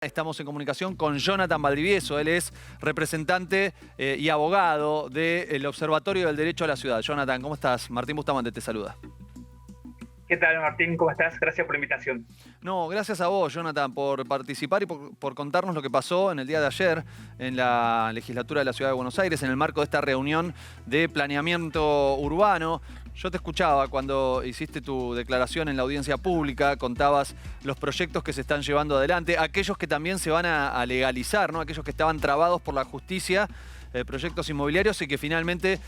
Estamos en comunicación con Jonathan Valdivieso. Él es representante y abogado del Observatorio del Derecho a la Ciudad. Jonathan, ¿cómo estás? Martín Bustamante te saluda. ¿Qué tal, Martín? ¿Cómo estás? Gracias por la invitación. No, gracias a vos, Jonathan, por participar y por contarnos lo que pasó en el día de ayer en la legislatura de la Ciudad de Buenos Aires, en el marco de esta reunión de planeamiento urbano. Yo te escuchaba cuando hiciste tu declaración en la audiencia pública, contabas los proyectos que se están llevando adelante, aquellos que también se van a legalizar, ¿no? Aquellos que estaban trabados por la justicia, proyectos inmobiliarios y que finalmente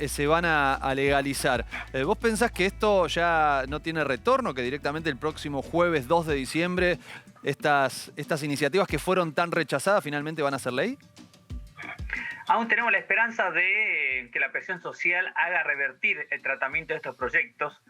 se van a legalizar. ¿Vos pensás que esto ya no tiene retorno, que directamente el próximo jueves 2 de diciembre estas iniciativas que fueron tan rechazadas finalmente van a ser ley? Aún tenemos la esperanza de que la presión social haga revertir el tratamiento de estos proyectos.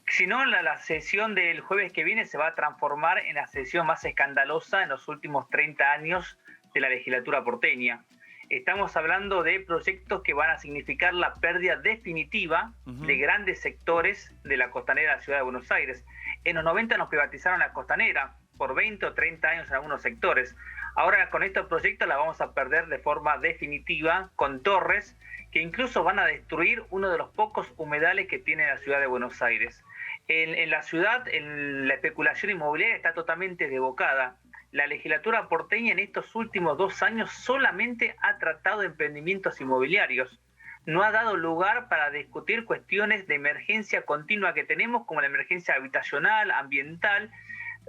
Si no, la sesión del jueves que viene se va a transformar en la sesión más escandalosa en los últimos 30 años de la legislatura porteña. Estamos hablando de proyectos que van a significar la pérdida definitiva de grandes sectores de la costanera de la Ciudad de Buenos Aires. En los 90 nos privatizaron la costanera por 20 o 30 años en algunos sectores. Ahora con estos proyectos la vamos a perder de forma definitiva con torres que incluso van a destruir uno de los pocos humedales que tiene la Ciudad de Buenos Aires. En la ciudad la especulación inmobiliaria está totalmente desbocada. La legislatura porteña en estos últimos 2 años solamente ha tratado emprendimientos inmobiliarios. No ha dado lugar para discutir cuestiones de emergencia continua que tenemos, como la emergencia habitacional, ambiental,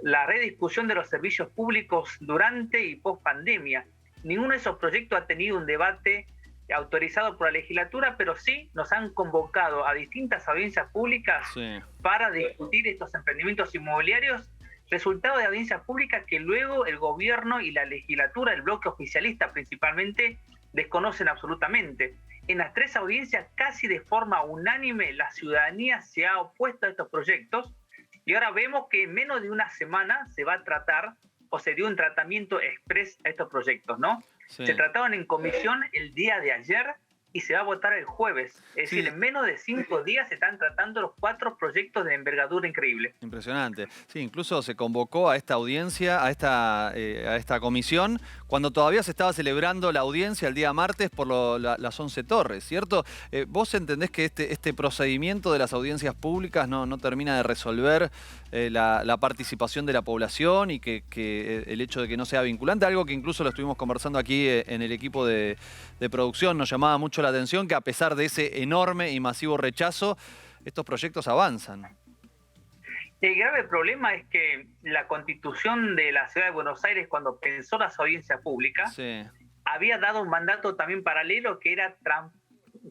la rediscusión de los servicios públicos durante y post pandemia. Ninguno de esos proyectos ha tenido un debate autorizado por la legislatura, pero sí nos han convocado a distintas audiencias públicas para discutir estos emprendimientos inmobiliarios, resultado de audiencias públicas que luego el gobierno y la legislatura, el bloque oficialista principalmente, desconocen absolutamente. En las 3 audiencias, casi de forma unánime, la ciudadanía se ha opuesto a estos proyectos y ahora vemos que en menos de una semana se va a tratar o se dio un tratamiento express a estos proyectos, ¿no? Sí. Se trataron en comisión el día de ayer y se va a votar el jueves. Es decir, en menos de 5 días se están tratando los 4 proyectos de envergadura increíble. Impresionante. Sí, incluso se convocó a esta audiencia, a esta comisión, cuando todavía se estaba celebrando la audiencia el día martes por las 11 torres, ¿cierto? ¿Vos entendés que este procedimiento de las audiencias públicas no termina de resolver la participación de la población y que el hecho de que no sea vinculante? Algo que incluso lo estuvimos conversando aquí en el equipo de producción, nos llamaba mucho la atención que a pesar de ese enorme y masivo rechazo, estos proyectos avanzan. El grave problema es que la Constitución de la Ciudad de Buenos Aires, cuando pensó las audiencias públicas, había dado un mandato también paralelo que era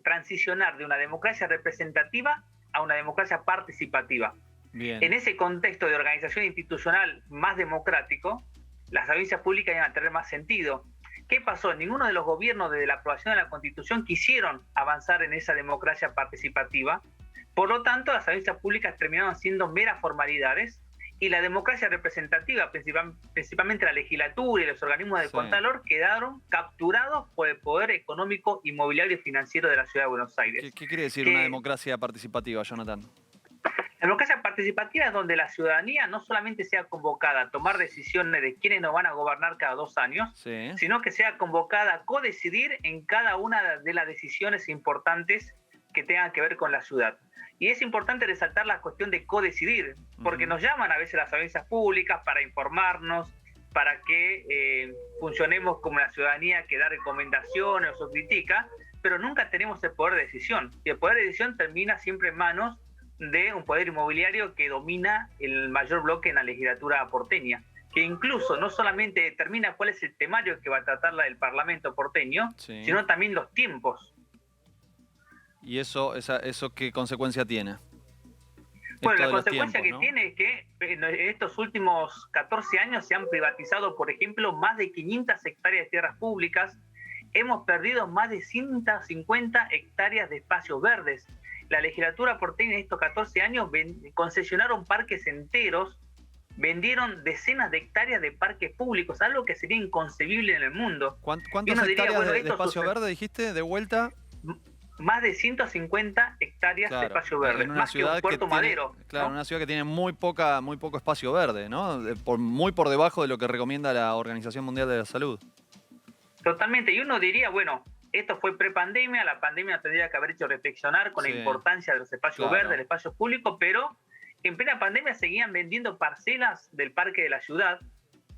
transicionar de una democracia representativa a una democracia participativa. Bien. En ese contexto de organización institucional más democrático, las audiencias públicas iban a tener más sentido. ¿Qué pasó? Ninguno de los gobiernos desde la aprobación de la Constitución quisieron avanzar en esa democracia participativa. Por lo tanto, las audiencias públicas terminaron siendo meras formalidades y la democracia representativa, principalmente la legislatura y los organismos de contralor, quedaron capturados por el poder económico, inmobiliario y financiero de la Ciudad de Buenos Aires. ¿Qué quiere decir una democracia participativa, Jonathan? La democracia participativa es donde la ciudadanía no solamente sea convocada a tomar decisiones de quiénes nos van a gobernar cada 2 años, sino que sea convocada a codecidir en cada una de las decisiones importantes que tengan que ver con la ciudad. Y es importante resaltar la cuestión de codecidir, porque nos llaman a veces las audiencias públicas para informarnos, para que funcionemos como la ciudadanía que da recomendaciones o critica, pero nunca tenemos el poder de decisión. Y el poder de decisión termina siempre en manos de un poder inmobiliario que domina el mayor bloque en la legislatura porteña, que incluso no solamente determina cuál es el temario que va a tratar el Parlamento porteño, sino también los tiempos. ¿Y eso qué consecuencia tiene? Bueno, la consecuencia que tiene es que en estos últimos 14 años se han privatizado, por ejemplo, más de 500 hectáreas de tierras públicas, hemos perdido más de 150 hectáreas de espacios verdes. La legislatura porteña en estos 14 años concesionaron parques enteros, vendieron decenas de hectáreas de parques públicos, algo que sería inconcebible en el mundo. ¿Cuántas hectáreas de espacio verde dijiste de vuelta? Más de 150 hectáreas hectáreas de Claro, espacio verde, en una más que un ciudad que Puerto tiene, Madero, claro, ¿no? una ciudad que tiene muy poco espacio verde, ¿no? Muy por debajo de lo que recomienda la Organización Mundial de la Salud. Totalmente. Y uno diría, bueno, esto fue prepandemia, la pandemia tendría que haber hecho reflexionar con la Sí, importancia de los espacios verdes, del claro. espacio público, pero en plena pandemia seguían vendiendo parcelas del parque de la ciudad,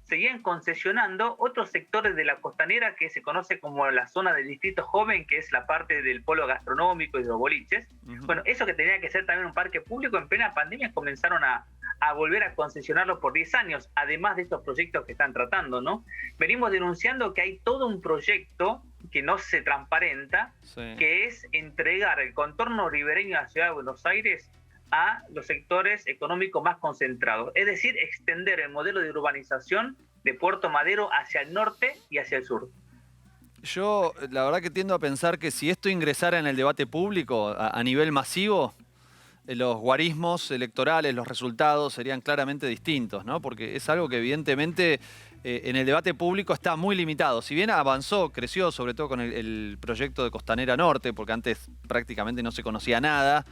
seguían concesionando otros sectores de la costanera que se conoce como la zona del distrito joven, que es la parte del polo gastronómico y de los boliches. Ujú. Bueno, eso que tenía que ser también un parque público, en plena pandemia comenzaron a volver a concesionarlo por 10 años, además de estos proyectos que están tratando, ¿no? Venimos denunciando que hay todo un proyecto que no se transparenta, Sí. que es entregar el contorno ribereño de la ciudad de Buenos Aires a los sectores económicos más concentrados. Es decir, extender el modelo de urbanización de Puerto Madero hacia el norte y hacia el sur. Yo, la verdad que tiendo a pensar que si esto ingresara en el debate público a nivel masivo, los guarismos electorales, los resultados serían claramente distintos, ¿no? Porque es algo que evidentemente en el debate público está muy limitado. Si bien avanzó, creció, sobre todo con el proyecto de Costanera Norte, porque antes prácticamente no se conocía nada,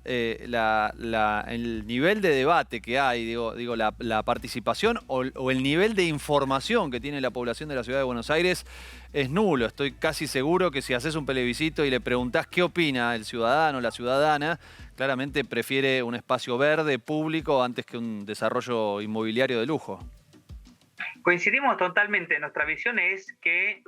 el nivel de debate que hay, digo la participación o el nivel de información que tiene la población de la ciudad de Buenos Aires es nulo. Estoy casi seguro que si haces un plebiscito y le preguntás qué opina el ciudadano o la ciudadana, claramente prefiere un espacio verde, público, antes que un desarrollo inmobiliario de lujo. Coincidimos totalmente. Nuestra visión es que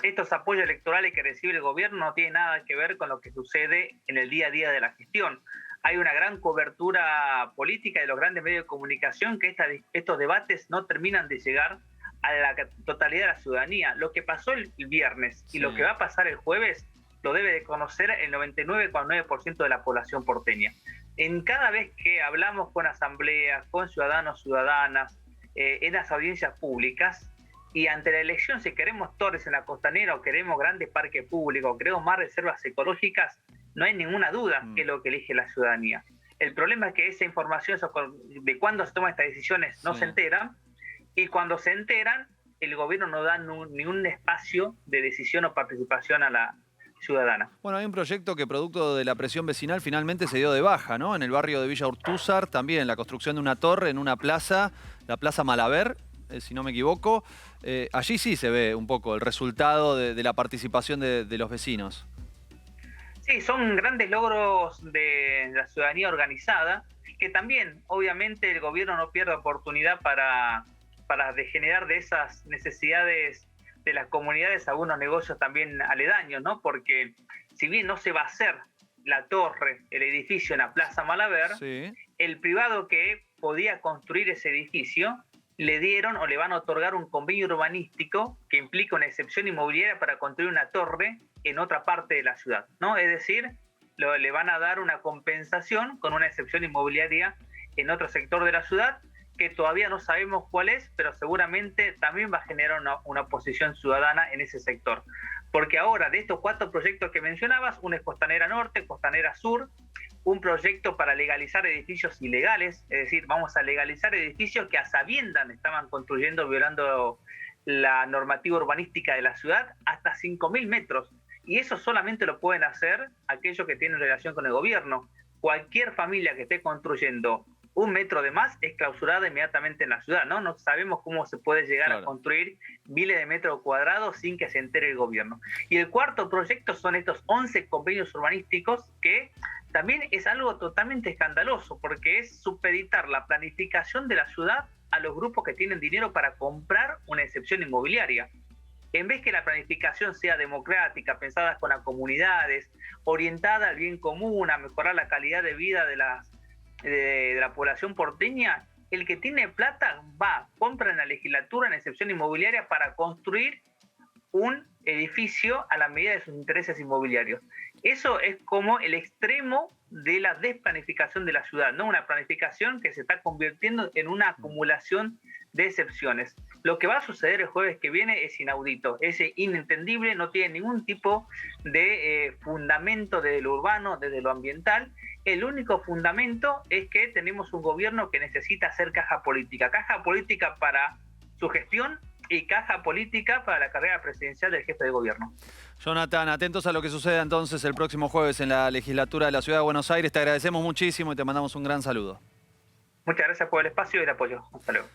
estos apoyos electorales que recibe el gobierno no tienen nada que ver con lo que sucede en el día a día de la gestión. Hay una gran cobertura política de los grandes medios de comunicación que estos debates no terminan de llegar a la totalidad de la ciudadanía. Lo que pasó el viernes y lo que va a pasar el jueves lo debe de conocer el 99,9% de la población porteña. En cada vez que hablamos con asambleas, con ciudadanos, ciudadanas, en las audiencias públicas, y ante la elección, si queremos torres en la costanera o queremos grandes parques públicos o queremos más reservas ecológicas, no hay ninguna duda que es lo que elige la ciudadanía. El problema es que esa información de cuándo se toman estas decisiones no se enteran, y cuando se enteran, el gobierno no da ni un espacio de decisión o participación a la ciudadana. Bueno, hay un proyecto que producto de la presión vecinal finalmente se dio de baja, ¿no? En el barrio de Villa Urtúzar también la construcción de una torre en una plaza, la Plaza Malaver, si no me equivoco. Allí sí se ve un poco el resultado de la participación de los vecinos. Sí, son grandes logros de la ciudadanía organizada, que también, obviamente, el gobierno no pierde oportunidad para generar de esas necesidades de las comunidades algunos negocios también aledaños, ¿no? Porque si bien no se va a hacer la torre, el edificio en la Plaza Malaver, el privado que podía construir ese edificio le dieron o le van a otorgar un convenio urbanístico que implica una excepción inmobiliaria para construir una torre en otra parte de la ciudad, ¿no? Es decir, le van a dar una compensación con una excepción inmobiliaria en otro sector de la ciudad, que todavía no sabemos cuál es, pero seguramente también va a generar una oposición ciudadana en ese sector. Porque ahora, de estos 4 proyectos que mencionabas, uno es Costanera Norte, Costanera Sur, un proyecto para legalizar edificios ilegales, es decir, vamos a legalizar edificios que a sabiendas estaban construyendo, violando la normativa urbanística de la ciudad, hasta 5.000 metros. Y eso solamente lo pueden hacer aquellos que tienen relación con el gobierno. Cualquier familia que esté construyendo 1 metro de más es clausurada inmediatamente en la ciudad, ¿no? No sabemos cómo se puede llegar a construir miles de metros cuadrados sin que se entere el gobierno. Y el cuarto proyecto son estos 11 convenios urbanísticos, que también es algo totalmente escandaloso, porque es supeditar la planificación de la ciudad a los grupos que tienen dinero para comprar una excepción inmobiliaria. En vez que la planificación sea democrática, pensada con las comunidades, orientada al bien común, a mejorar la calidad de vida de la población porteña, el que tiene plata compra en la legislatura una excepción inmobiliaria para construir un edificio a la medida de sus intereses inmobiliarios. Eso es como el extremo de la desplanificación de la ciudad, ¿no? Una planificación que se está convirtiendo en una acumulación de excepciones. Lo que va a suceder el jueves que viene es inaudito, es inentendible, no tiene ningún tipo de fundamento desde lo urbano, desde lo ambiental. El único fundamento es que tenemos un gobierno que necesita hacer caja política para su gestión y caja política para la carrera presidencial del jefe de gobierno. Jonathan, atentos a lo que suceda entonces el próximo jueves en la legislatura de la Ciudad de Buenos Aires. Te agradecemos muchísimo y te mandamos un gran saludo. Muchas gracias por el espacio y el apoyo. Hasta luego.